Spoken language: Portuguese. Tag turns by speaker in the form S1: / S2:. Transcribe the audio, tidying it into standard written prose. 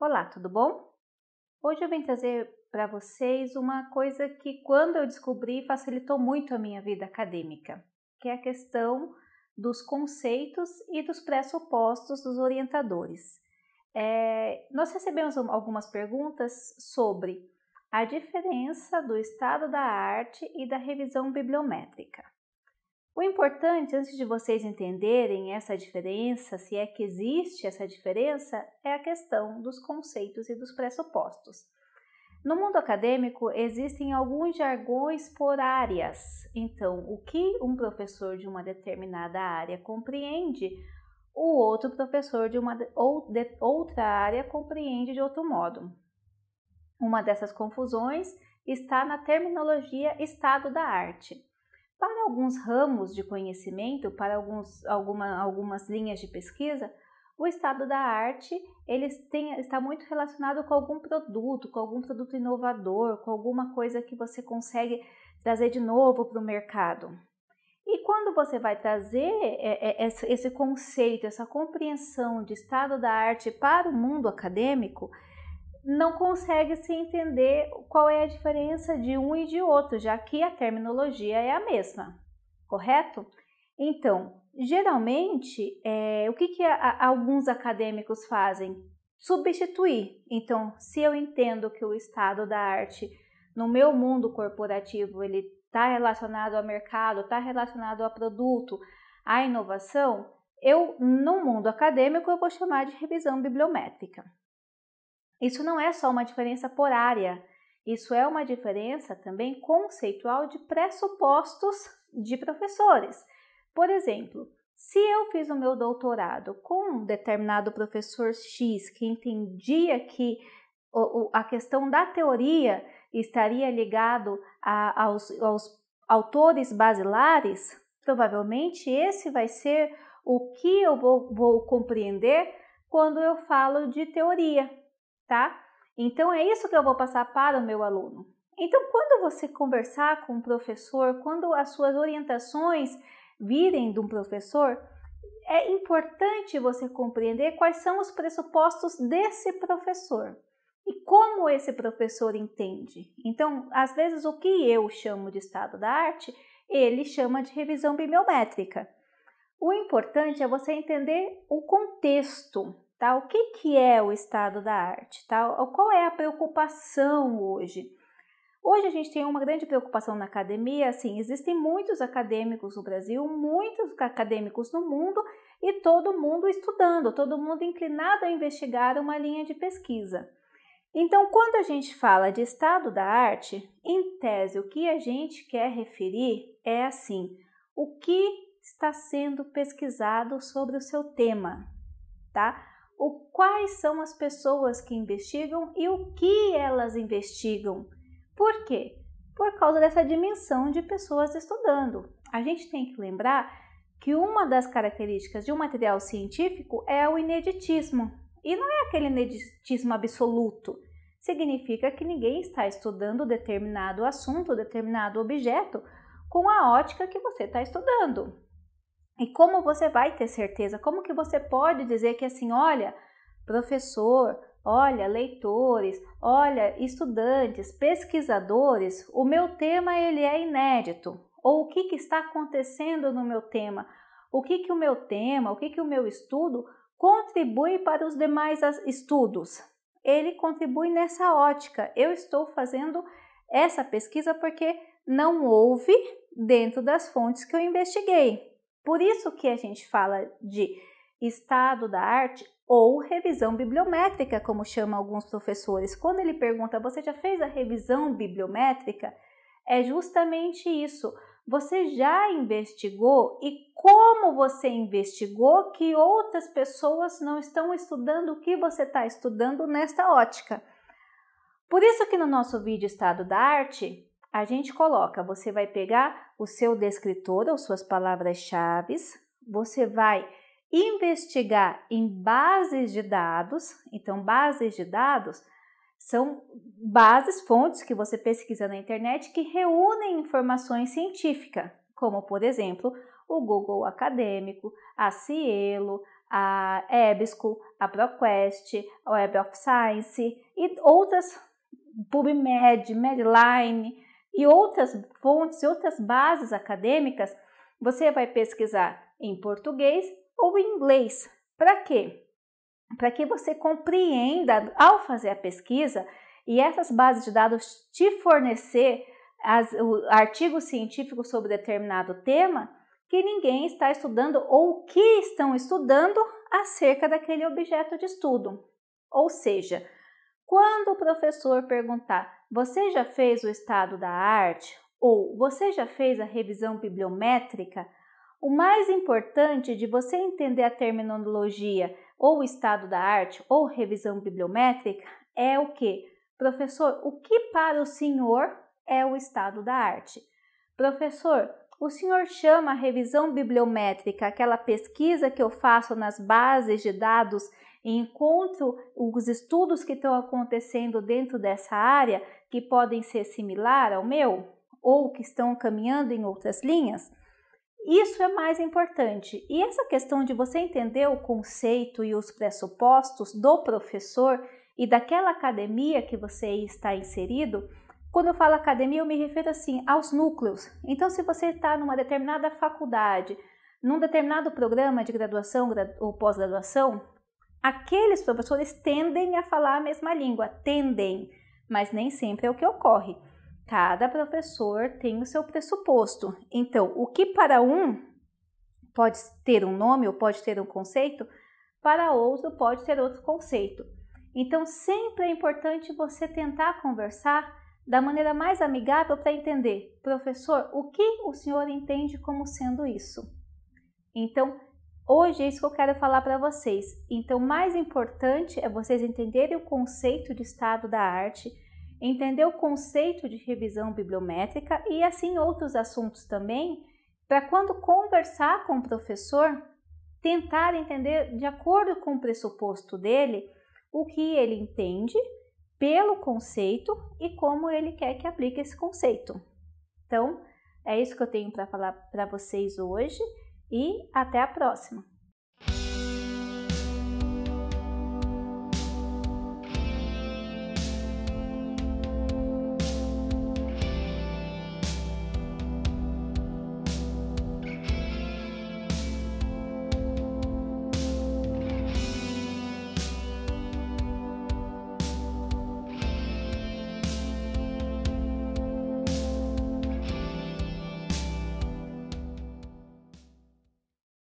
S1: Olá, tudo bom? Hoje eu vim trazer para vocês uma coisa que, quando eu descobri, facilitou muito a minha vida acadêmica, que é a questão dos conceitos e dos pressupostos dos orientadores. Nós recebemos algumas perguntas sobre a diferença do estado da arte e da revisão bibliométrica. O importante, antes de vocês entenderem essa diferença, se é que existe essa diferença, é a questão dos conceitos e dos pressupostos. No mundo acadêmico, existem alguns jargões por áreas. Então, o que um professor de uma determinada área compreende, o outro professor de outra área compreende de outro modo. Uma dessas confusões está na terminologia estado da arte. Para alguns ramos de conhecimento, para algumas linhas de pesquisa, o estado da arte está muito relacionado com algum produto inovador, com alguma coisa que você consegue trazer de novo para o mercado. E quando você vai trazer esse conceito, essa compreensão de estado da arte para o mundo acadêmico, não consegue se entender qual é a diferença de um e de outro, já que a terminologia é a mesma, correto? Então, geralmente, o que alguns acadêmicos fazem? Substituir. Então, se eu entendo que o estado da arte no meu mundo corporativo ele está relacionado ao mercado, está relacionado ao produto, à inovação, no mundo acadêmico, eu vou chamar de revisão bibliométrica. Isso não é só uma diferença por área, isso é uma diferença também conceitual de pressupostos de professores. Por exemplo, se eu fiz o meu doutorado com um determinado professor X que entendia que a questão da teoria estaria ligado aos autores basilares, provavelmente esse vai ser o que eu vou compreender quando eu falo de teoria. Tá? Então, é isso que eu vou passar para o meu aluno. Então, quando você conversar com o professor, quando as suas orientações virem de um professor, é importante você compreender quais são os pressupostos desse professor e como esse professor entende. Então, às vezes, o que eu chamo de estado da arte, ele chama de revisão bibliométrica. O importante é você entender o contexto. Tá? O que é o estado da arte? Tá? Qual é a preocupação hoje? Hoje a gente tem uma grande preocupação na academia, assim, existem muitos acadêmicos no Brasil, muitos acadêmicos no mundo e todo mundo estudando, todo mundo inclinado a investigar uma linha de pesquisa. Então, quando a gente fala de estado da arte, em tese, o que a gente quer referir é assim, o que está sendo pesquisado sobre o seu tema, tá? Quais são as pessoas que investigam e o que elas investigam. Por quê? Por causa dessa dimensão de pessoas estudando. A gente tem que lembrar que uma das características de um material científico é o ineditismo. E não é aquele ineditismo absoluto. Significa que ninguém está estudando determinado assunto, determinado objeto, com a ótica que você está estudando. E como você vai ter certeza? Como que você pode dizer que assim, olha, professor, olha, leitores, olha, estudantes, pesquisadores, o meu tema ele é inédito. Ou o que está acontecendo no meu tema? O que o meu tema, o que o meu estudo contribui para os demais estudos? Ele contribui nessa ótica. Eu estou fazendo essa pesquisa porque não houve dentro das fontes que eu investiguei. Por isso que a gente fala de estado da arte ou revisão bibliométrica, como chamam alguns professores. Quando ele pergunta, você já fez a revisão bibliométrica? É justamente isso. Você já investigou e como você investigou que outras pessoas não estão estudando o que você está estudando nesta ótica. Por isso que no nosso vídeo Estado da Arte, a gente coloca, você vai pegar o seu descritor ou suas palavras-chave, você vai investigar em bases de dados. Então, bases de dados são fontes que você pesquisa na internet que reúnem informações científicas, como, por exemplo, o Google Acadêmico, a Cielo, a EBSCO, a ProQuest, a Web of Science e outras, PubMed, Medline e outras fontes e outras bases acadêmicas. Você vai pesquisar em português ou em inglês. Para quê? Para que você compreenda ao fazer a pesquisa e essas bases de dados te fornecer artigos científicos sobre determinado tema que ninguém está estudando ou que estão estudando acerca daquele objeto de estudo. Ou seja, quando o professor perguntar, você já fez o estado da arte? Ou você já fez a revisão bibliométrica? O mais importante de você entender a terminologia ou estado da arte ou revisão bibliométrica é o que? Professor, o que para o senhor é o estado da arte? Professor, o senhor chama a revisão bibliométrica aquela pesquisa que eu faço nas bases de dados e encontro os estudos que estão acontecendo dentro dessa área que podem ser similar ao meu ou que estão caminhando em outras linhas? Isso é mais importante. E essa questão de você entender o conceito e os pressupostos do professor e daquela academia que você está inserido, quando eu falo academia, eu me refiro assim aos núcleos. Então, se você está numa determinada faculdade, num determinado programa de graduação ou pós-graduação, aqueles professores tendem a falar a mesma língua, tendem, mas nem sempre é o que ocorre. Cada professor tem o seu pressuposto. Então, o que para um pode ter um nome ou pode ter um conceito, para outro pode ter outro conceito. Então, sempre é importante você tentar conversar da maneira mais amigável para entender, professor, o que o senhor entende como sendo isso? Então, hoje é isso que eu quero falar para vocês. Então, mais importante é vocês entenderem o conceito de estado da arte, entender o conceito de revisão bibliométrica e assim outros assuntos também, para quando conversar com o professor, tentar entender de acordo com o pressuposto dele, o que ele entende pelo conceito e como ele quer que aplique esse conceito. Então, é isso que eu tenho para falar para vocês hoje e até a próxima!